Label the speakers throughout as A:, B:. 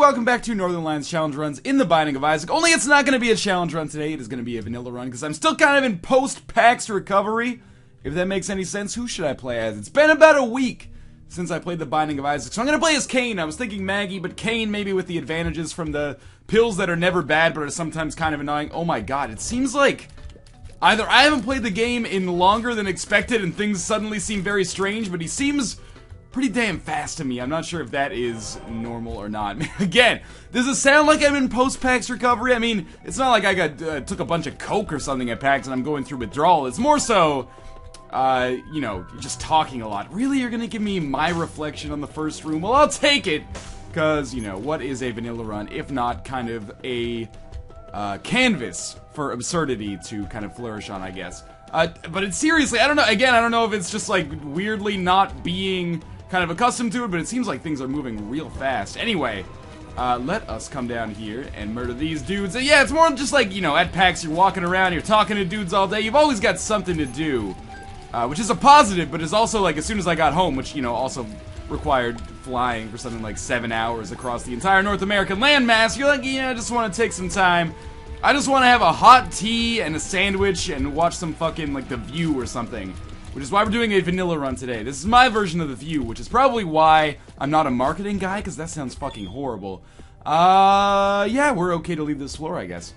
A: welcome back to Northernlion's challenge runs in the Binding of Isaac. Only it's not going to be a challenge run today, it is going to be a vanilla run, because I'm still kind of in post-PAX recovery. If that makes any sense, who should I play as? It's been about a week since I played the Binding of Isaac, so I'm going to play as Cain. I was thinking Maggie, but Cain maybe with the advantages from the pills that are never bad, but are sometimes kind of annoying. Oh my god, it seems like either I haven't played the game in longer than expected and things suddenly seem very strange, but he seems pretty damn fast to me. I'm not sure if that is normal or not. Again, does it sound like I'm in post-PAX recovery? I mean, it's not like I took a bunch of coke or something at PAX and I'm going through withdrawal. It's more so, you know, just talking a lot. Really, you're gonna give me my reflection on the first room? Well, I'll take it, because, you know, what is a vanilla run if not kind of a canvas for absurdity to kind of flourish on, I guess. But it's seriously, I don't know, again, I don't know if it's just like weirdly not being kind of accustomed to it, but it seems like things are moving real fast. Anyway, let us come down here and murder these dudes. Yeah, it's more just like, you know, at PAX you're walking around, you're talking to dudes all day, you've always got something to do. Which is a positive, but is also like, as soon as I got home, which, you know, also required flying for something like 7 hours across the entire North American landmass, you're like, yeah, I just want to take some time. I just want to have a hot tea and a sandwich and watch some fucking, like, The View or something. Which is why we're doing a vanilla run today. This is my version of The View, which is probably why I'm not a marketing guy, because that sounds fucking horrible. Yeah, we're okay to leave this floor, I guess.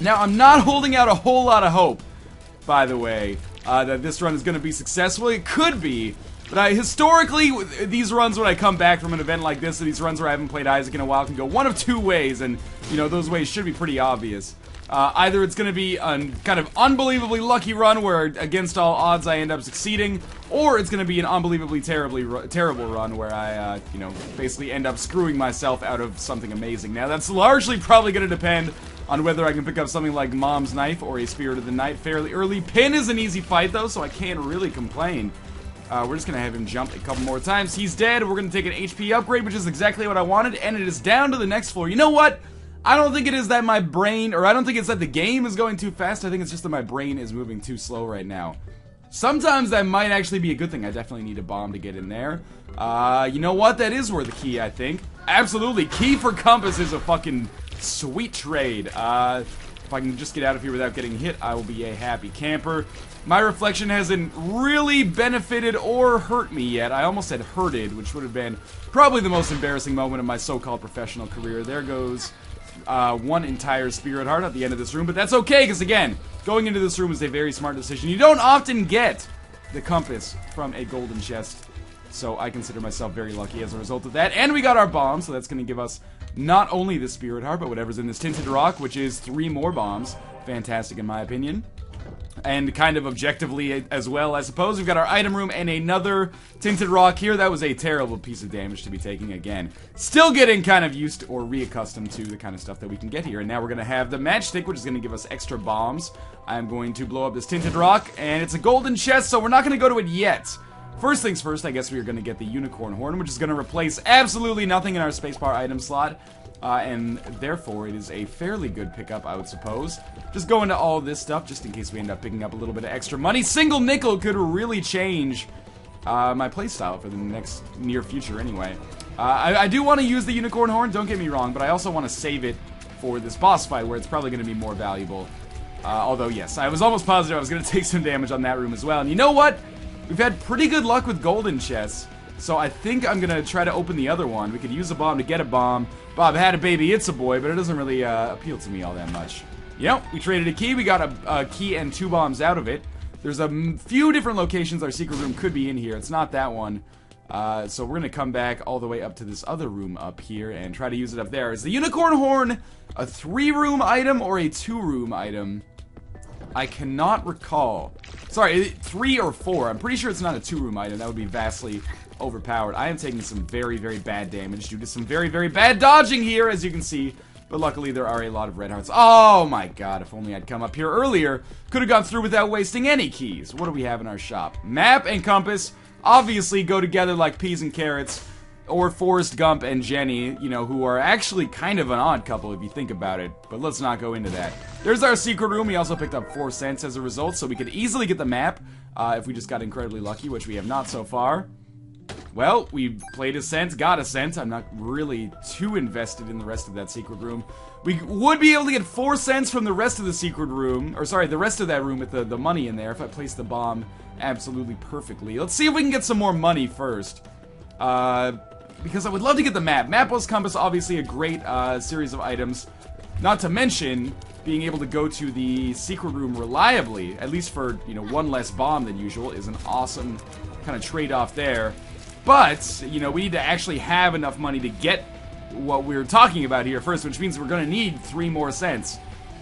A: Now, I'm not holding out a whole lot of hope, by the way, that this run is going to be successful. It could be, but historically, these runs when I come back from an event like this, these runs where I haven't played Isaac in a while, can go one of two ways, and, you know, those ways should be pretty obvious. Either it's going to be a kind of unbelievably lucky run where, against all odds, I end up succeeding, or it's going to be an unbelievably terrible run where I, you know, basically end up screwing myself out of something amazing. Now, that's largely probably going to depend on whether I can pick up something like Mom's Knife or a Spirit of the Night fairly early. Pin is an easy fight, though, so I can't really complain. We're just going to have him jump a couple more times. He's dead. We're going to take an HP upgrade, which is exactly what I wanted, and it is down to the next floor. You know what? I don't think it is that my brain, or I don't think it's that the game is going too fast. I think it's just that my brain is moving too slow right now. Sometimes that might actually be a good thing. I definitely need a bomb to get in there. You know what? That is worth a key, I think. Absolutely. Key for Compass is a fucking sweet trade. If I can just get out of here without getting hit, I will be a happy camper. My reflection hasn't really benefited or hurt me yet. I almost said hurted, which would have been probably the most embarrassing moment of my so-called professional career. There goes one entire spirit heart at the end of this room, but that's okay, because again, going into this room is a very smart decision. You don't often get the compass from a golden chest, so I consider myself very lucky as a result of that. And we got our bomb, so that's going to give us not only the spirit heart, but whatever's in this tinted rock, which is 3 more bombs. Fantastic in my opinion. And kind of objectively as well, I suppose. We've got our item room and another tinted rock here. That was a terrible piece of damage to be taking again. Still getting kind of used or reaccustomed to the kind of stuff that we can get here. And now we're going to have the matchstick, which is going to give us extra bombs. I'm going to blow up this tinted rock, and it's a golden chest, so we're not going to go to it yet. First things first, I guess we are going to get the unicorn horn, which is going to replace absolutely nothing in our spacebar item slot. And therefore, it is a fairly good pickup, I would suppose. Just go into all this stuff, just in case we end up picking up a little bit of extra money. Single nickel could really change my playstyle for the next near future, anyway. I do want to use the unicorn horn, don't get me wrong, but I also want to save it for this boss fight, where it's probably going to be more valuable. Although, yes, I was almost positive I was going to take some damage on that room as well. And you know what? We've had pretty good luck with golden chests. So I think I'm going to try to open the other one. We could use a bomb to get a bomb. Bob had a baby, it's a boy, but it doesn't really appeal to me all that much. Yep, we traded a key. We got a key and 2 bombs out of it. There's a few different locations our secret room could be in here. It's not that one. So we're going to come back all the way up to this other room up here and try to use it up there. Is the unicorn horn a 3-room item or a 2-room item? I cannot recall. Sorry, 3 or 4. I'm pretty sure it's not a 2-room item. That would be vastly overpowered. I am taking some very, very bad damage due to some very, very bad dodging here, as you can see. But luckily, there are a lot of red hearts. Oh my god, if only I'd come up here earlier. Could have gone through without wasting any keys. What do we have in our shop? Map and compass obviously go together like peas and carrots. Or Forrest Gump and Jenny, you know, who are actually kind of an odd couple if you think about it. But let's not go into that. There's our secret room. We also picked up 4 cents as a result, so we could easily get the map if we just got incredibly lucky, which we have not so far. Well, we played Ascent, got Ascent. I'm not really too invested in the rest of that secret room. We would be able to get 4 cents from the rest of the secret room, or sorry, the rest of that room with the money in there if I place the bomb absolutely perfectly. Let's see if we can get some more money first. Because I would love to get the map. Map plus compass, obviously a great series of items. Not to mention being able to go to the secret room reliably, at least for, you know, 1 less bomb than usual, is an awesome kind of trade-off there. But, you know, we need to actually have enough money to get what we're talking about here first, which means we're going to need 3 more cents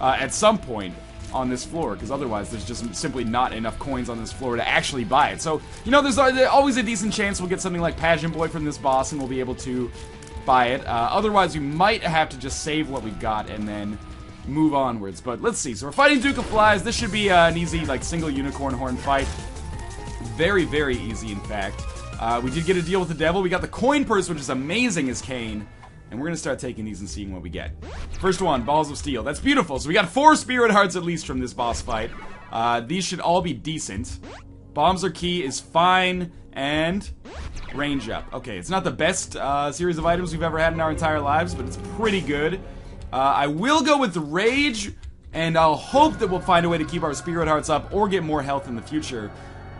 A: at some point on this floor, because otherwise there's just simply not enough coins on this floor to actually buy it. So, you know, there's always a decent chance we'll get something like Pageant Boy from this boss and we'll be able to buy it. Otherwise, we might have to just save what we've got and then move onwards. But let's see. So we're fighting Duke of Flies. This should be an easy, like, single unicorn horn fight. Very, very easy, in fact. We did get a deal with the devil. We got the coin purse, which is amazing as Kane. And we're going to start taking these and seeing what we get. First one, Balls of Steel. That's beautiful. So we got 4 Spirit Hearts at least from this boss fight. These should all be decent. Bombs are key is fine. And range up. Okay, it's not the best series of items we've ever had in our entire lives, but it's pretty good. I will go with the Rage, and I'll hope that we'll find a way to keep our Spirit Hearts up or get more health in the future.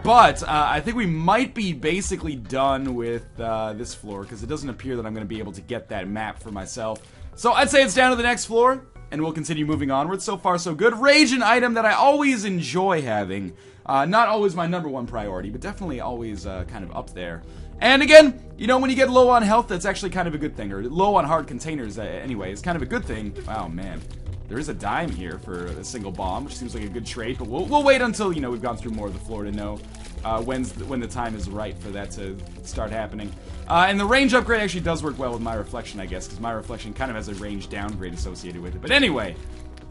A: But I think we might be basically done with this floor, because it doesn't appear that I'm going to be able to get that map for myself. So I'd say it's down to the next floor, and we'll continue moving onwards. So far, so good. Rage, an item that I always enjoy having. Not always my #1 priority, but definitely always kind of up there. And again, you know, when you get low on health, that's actually kind of a good thing. Or low on hard containers, anyway, is kind of a good thing. Wow, man. There is a dime here for a single bomb, which seems like a good trade, but we'll wait until, you know, we've gone through more of the floor to know when the time is right for that to start happening. And the range upgrade actually does work well with My Reflection, I guess, because My Reflection kind of has a range downgrade associated with it. But anyway,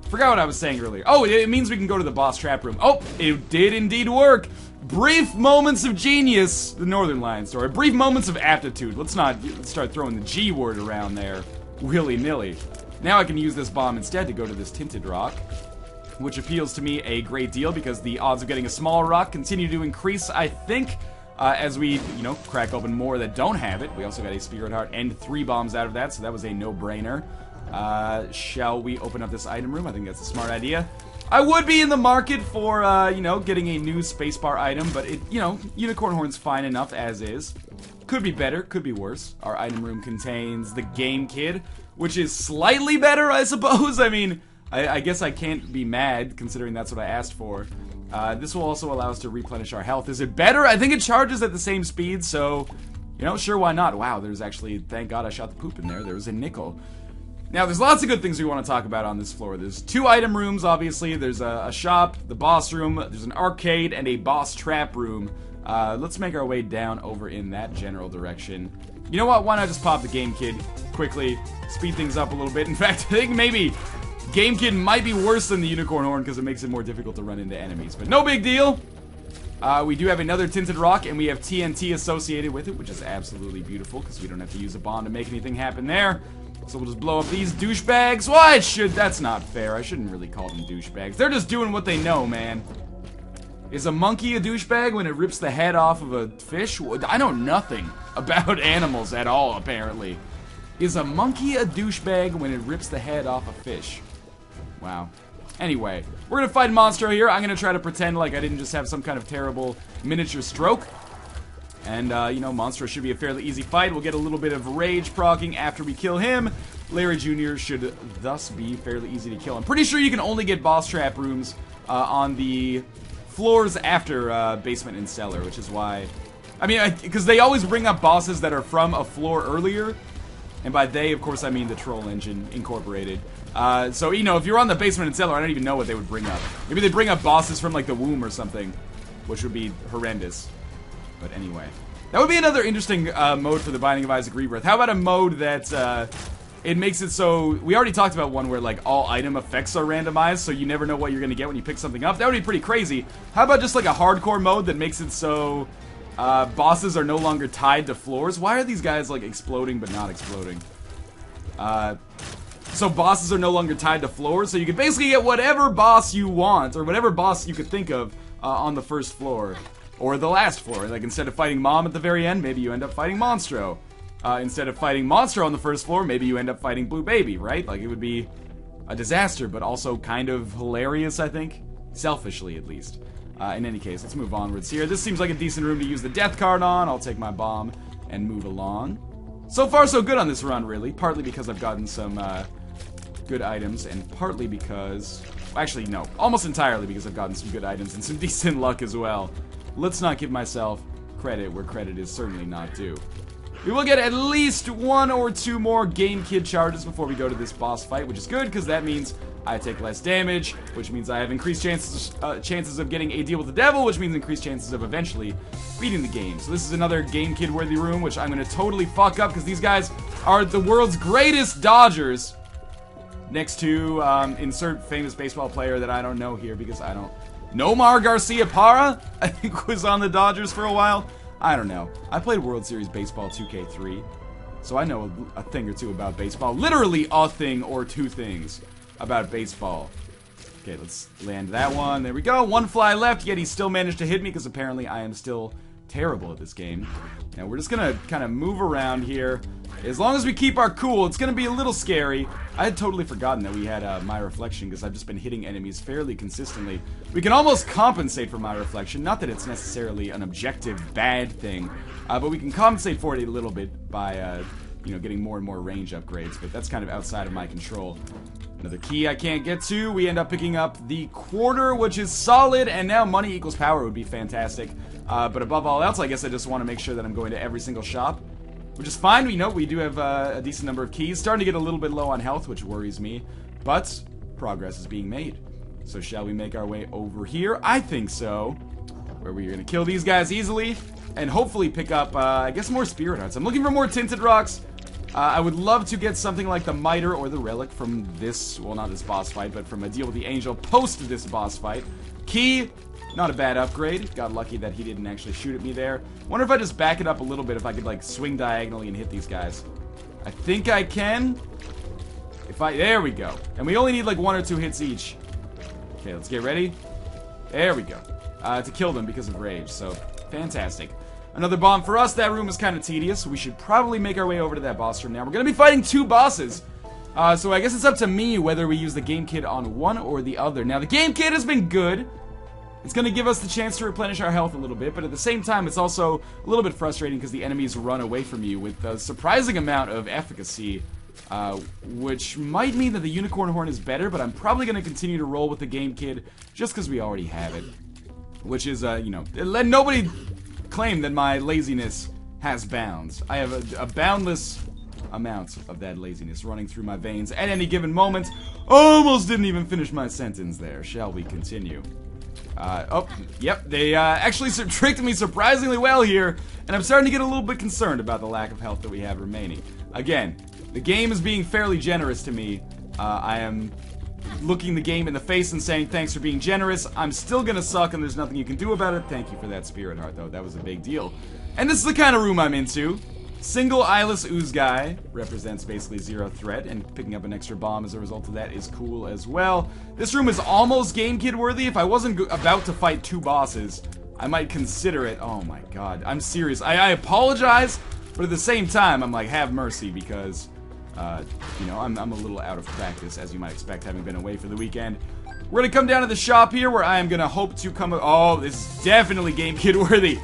A: forgot what I was saying earlier. Oh, it means we can go to the boss trap room. Oh, it did indeed work. Brief moments of genius, the Northernlion story. Brief moments of aptitude. Let's start throwing the G word around there willy-nilly. Now I can use this bomb instead to go to this tinted rock, which appeals to me a great deal because the odds of getting a small rock continue to increase, I think, as we, you know, crack open more that don't have it. We also got a Spirit Heart and 3 bombs out of that, so that was a no-brainer. Shall we open up this item room? I think that's a smart idea. I would be in the market for, you know, getting a new spacebar item, but it, you know, Unicorn Horn's fine enough as is. Could be better, could be worse. Our item room contains the Game Kid, which is slightly better, I suppose. I mean, I guess I can't be mad, considering that's what I asked for. This will also allow us to replenish our health. Is it better? I think it charges at the same speed, so, you know, sure, why not? Wow, there's actually, thank God I shot the poop in there. There was a nickel. Now, there's lots of good things we want to talk about on this floor. There's 2 item rooms, obviously. There's a shop, the boss room, there's an arcade, and a boss trap room. Let's make our way down over in that general direction. You know what? Why not just pop the Game Kid quickly, speed things up a little bit. In fact, I think maybe Game Kid might be worse than the Unicorn Horn because it makes it more difficult to run into enemies. But no big deal. We do have another tinted rock, and we have TNT associated with it, which is absolutely beautiful because we don't have to use a bomb to make anything happen there. So we'll just blow up these douchebags. Why that's not fair. I shouldn't really call them douchebags. They're just doing what they know, man. Is a monkey a douchebag when it rips the head off of a fish? I know nothing about animals at all, apparently. Is a monkey a douchebag when it rips the head off a fish? Wow. Anyway, we're gonna fight Monstro here. I'm gonna try to pretend like I didn't just have some kind of terrible miniature stroke. And, you know, Monstro should be a fairly easy fight. We'll get a little bit of rage proccing after we kill him. Larry Jr. should thus be fairly easy to kill. I'm pretty sure you can only get boss trap rooms on the floors after basement and cellar, which is why... I mean, because they always bring up bosses that are from a floor earlier. And by they, of course, I mean the Troll Engine Incorporated. So, you know, if you're on the basement and cellar, I don't even know what they would bring up. Maybe they bring up bosses from, like, the womb or something, which would be horrendous. But anyway, that would be another interesting mode for the Binding of Isaac Rebirth. How about a mode that it makes it so... We already talked about one where, like, all item effects are randomized, so you never know what you're going to get when you pick something up. That would be pretty crazy. How about just, like, a hardcore mode that makes it so bosses are no longer tied to floors? Why are these guys, like, exploding but not exploding? So bosses are no longer tied to floors, so you can basically get whatever boss you want, or whatever boss you could think of on the first floor. Or the last floor. Like, instead of fighting Mom at the very end, maybe you end up fighting Monstro. Instead of fighting Monstro on the first floor, maybe you end up fighting Blue Baby, right? Like, it would be a disaster, but also kind of hilarious, I think. Selfishly, at least. In any case, let's move onwards here. This seems like a decent room to use the death card on. I'll take my bomb and move along. So far, so good on this run, really. Partly because I've gotten some good items, and partly because... Actually, no. Almost entirely because I've gotten some good items and some decent luck as well. Let's not give myself credit where credit is certainly not due. We will get at least 1 or 2 more Game Kid charges before we go to this boss fight, which is good because that means I take less damage, which means I have increased chances of getting a deal with the devil, which means increased chances of eventually beating the game. So this is another Game Kid worthy room, which I'm going to totally fuck up because these guys are the world's greatest dodgers. Next to insert famous baseball player that I don't know here because I don't... Nomar Garcia Parra, I think, was on the Dodgers for a while. I don't know. I played World Series Baseball 2K3, so I know a thing or two about baseball. Literally a thing or 2 things about baseball. Okay, let's land that one. There we go. 1 fly left, yet he still managed to hit me because apparently I am still terrible at this game. Now we're just gonna kind of move around here. As long as we keep our cool, it's gonna be a little scary. I had totally forgotten that we had my reflection because I've just been hitting enemies fairly consistently. We can almost compensate for my reflection. Not that it's necessarily an objective bad thing, but we can compensate for it a little bit by, you know, getting more and more range upgrades. But that's kind of outside of my control. Another key I can't get to. We end up picking up the quarter, which is solid, and now money equals power would be fantastic. But above all else, I guess I just want to make sure that I'm going to every single shop, which is fine. We know we do have a decent number of keys. Starting to get a little bit low on health, which worries me, but progress is being made. So shall we make our way over here? I think so. Where we're going to kill these guys easily, and hopefully pick up, I guess, more spirit hearts. I'm looking for more tinted rocks. I would love to get something like the Miter or the Relic from this, well, not this boss fight, but from a deal with the Angel post this boss fight. Key, not a bad upgrade. Got lucky that he didn't actually shoot at me there. Wonder if I just back it up a little bit, if I could, like, swing diagonally and hit these guys. I think I can. There we go. And we only need, like, 1 or 2 hits each. Okay, let's get ready. There we go. To kill them because of rage, so fantastic. Another bomb for us. That room is kind of tedious. We should probably make our way over to that boss room now. We're going to be fighting 2 bosses. So I guess it's up to me whether we use the Game Kid on one or the other. Now, the Game Kid has been good. It's going to give us the chance to replenish our health a little bit, but at the same time, it's also a little bit frustrating because the enemies run away from you with a surprising amount of efficacy, which might mean that the Unicorn Horn is better, but I'm probably going to continue to roll with the Game Kid just because we already have it. Which is, you know, let nobody claim that my laziness has bounds. I have a boundless amount of that laziness running through my veins at any given moment. Almost didn't even finish my sentence there. Shall we continue? Oh, yep, they actually tricked me surprisingly well here, and I'm starting to get a little bit concerned about the lack of health that we have remaining. Again, the game is being fairly generous to me. I am looking the game in the face and saying thanks for being generous. I'm still gonna suck and there's nothing you can do about it. Thank you for that spirit heart, though. That was a big deal. And this is the kind of room I'm into. Single eyeless ooze guy represents basically 0 threat, and picking up an extra bomb as a result of that is cool as well. This room is almost Game Kid worthy. If I wasn't about to fight 2 bosses, I might consider it. Oh my god, I'm serious. I apologize, but at the same time, I'm like, have mercy, because you know, I'm a little out of practice, as you might expect, having been away for the weekend. We're gonna come down to the shop here, where I am gonna hope to come... Oh, this is definitely Game Kid worthy.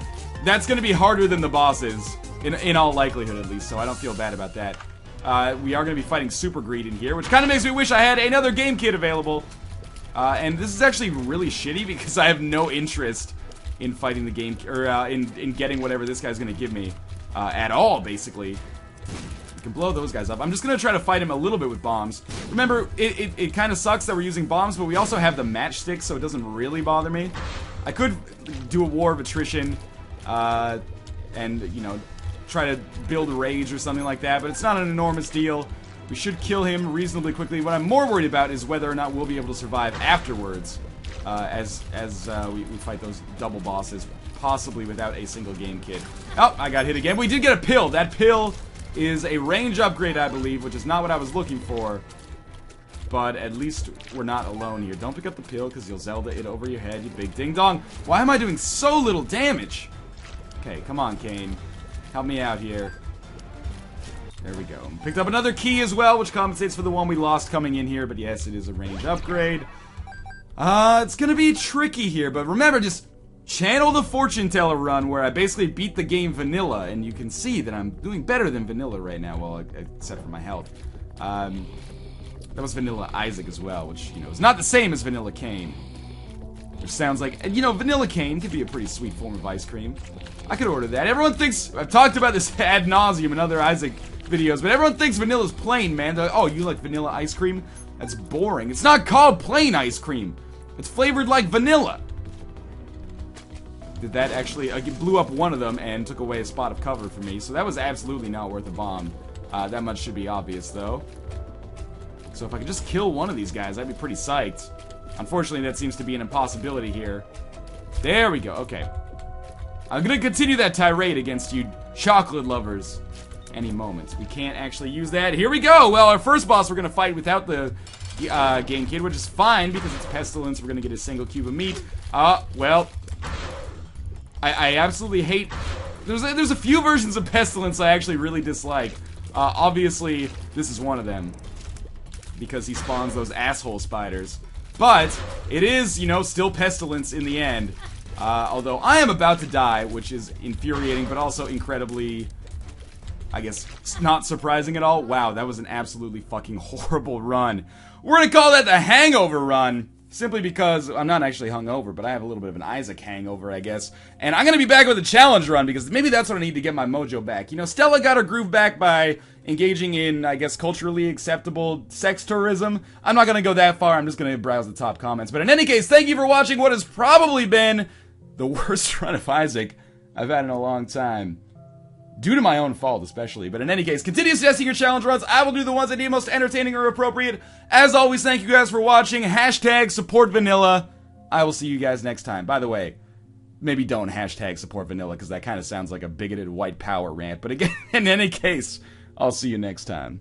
A: That's gonna be harder than the bosses, in all likelihood at least, so I don't feel bad about that. We are gonna be fighting Super Greed in here, which kind of makes me wish I had another Game Kid available. And this is actually really shitty, because I have no interest in fighting the game... Or, in getting whatever this guy's gonna give me, at all, basically. We can blow those guys up. I'm just gonna try to fight him a little bit with bombs. Remember, it kind of sucks that we're using bombs, but we also have the matchstick, so it doesn't really bother me. I could do a war of attrition, and, you know, try to build rage or something like that, but it's not an enormous deal. We should kill him reasonably quickly. What I'm more worried about is whether or not we'll be able to survive afterwards, as we fight those double bosses, possibly without a single Game Kid. Oh, I got hit again. We did get a pill. That pill is a range upgrade, I believe, which is not what I was looking for. but at least we're not alone here. Don't pick up the pill, because you'll Zelda it over your head, you big ding-dong. Why am I doing so little damage? Okay, come on, Kane. Help me out here. There we go. Picked up another key as well, which compensates for the one we lost coming in here, but yes, it is a range upgrade. It's gonna be tricky here, but remember, just channel the fortune teller run where I basically beat the game vanilla, and you can see that I'm doing better than vanilla right now, well, except for my health. That was Vanilla Isaac as well, which, you know, is not the same as Vanilla Cane. Which sounds like, you know, Vanilla Cane could be a pretty sweet form of ice cream. I could order that. Everyone thinks, I've talked about this ad nauseum in other Isaac videos, but everyone thinks vanilla's plain, man. They're like, oh, you like vanilla ice cream? That's boring. It's not called plain ice cream. It's flavored like vanilla. Did that actually, it blew up one of them and took away a spot of cover for me, so that was absolutely not worth a bomb. That much should be obvious, though. So if I could just kill one of these guys, I'd be pretty psyched. Unfortunately, that seems to be an impossibility here. There we go, okay. I'm gonna continue that tirade against you chocolate lovers any moment. We can't actually use that. Here we go! Well, our first boss we're gonna fight without the Game Kid, which is fine because it's Pestilence. We're gonna get a single cube of meat. Well, I absolutely hate... There's a few versions of Pestilence I actually really dislike. Obviously, this is one of them, because he spawns those asshole spiders. But it is, you know, still Pestilence in the end. Although I am about to die, which is infuriating, but also incredibly, I guess, not surprising at all. Wow, that was an absolutely fucking horrible run. We're gonna call that the Hangover run, simply because I'm not actually hungover, but I have a little bit of an Isaac hangover, I guess. And I'm gonna be back with a challenge run, because maybe that's what I need to get my mojo back. You know, Stella got her groove back by engaging in, I guess, culturally acceptable sex tourism. I'm not gonna go that far, I'm just gonna browse the top comments. But in any case, thank you for watching what has probably been the worst run of Isaac I've had in a long time. Due to my own fault, especially. But in any case, continue suggesting your challenge runs. I will do the ones I deem most entertaining or appropriate. As always, thank you guys for watching. Hashtag support vanilla. I will see you guys next time. By the way, maybe don't hashtag support vanilla, because that kind of sounds like a bigoted white power rant. But again, in any case, I'll see you next time.